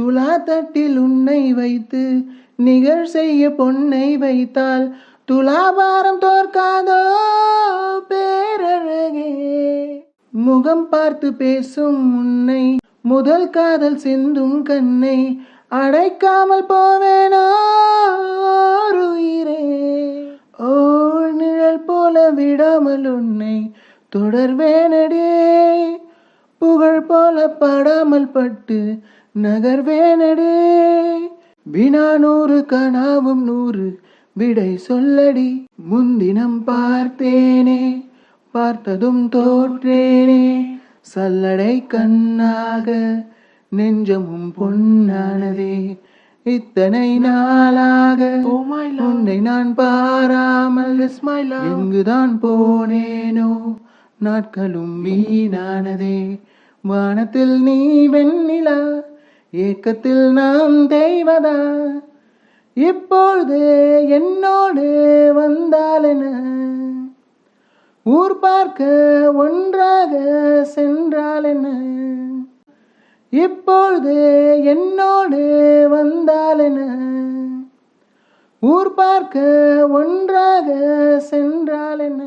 துலா தட்டில் உன்னை வைத்து நிகழ் செய்ய பொன்னை வைத்தால் துலாபாரம் தோற்காதோ பேரழகே. முகம் பார்த்து பேசும் உன்னை முதல் காதல் சிந்தும் கண்ணை அடைக்காமல் போவேனோ உயிரே. ஓர் நிழல் போல விடாமல் உன்னை தொடர்வேனடே. புகழ் போல படாமல் பட்டு நகர்வேனடே. வினா 100 கனாவும் 100 விடை சொல்லடி. முன்தினம் பார்த்தேனே பார்த்ததும் தோற்றேனே. சல்லடை கண்ணாக நெஞ்சமும் பொன்னானதே. இத்தனை நாளாக உன்னை நான் பாராமல் எங்குதான் போனேனோ. நாட்களும் வீணானதே. வானத்தில் நீ வெண்ணிலா ஏக்கத்தில் நாம் தெய்வதா. இப்பொழுது என்னோடு வந்தாலென ஊர் பார்க்க ஒன்றாக சென்றாலென. இப்பொழுது என்னோடு வந்தாலென ஊர் பார்க்க ஒன்றாக சென்றாலென.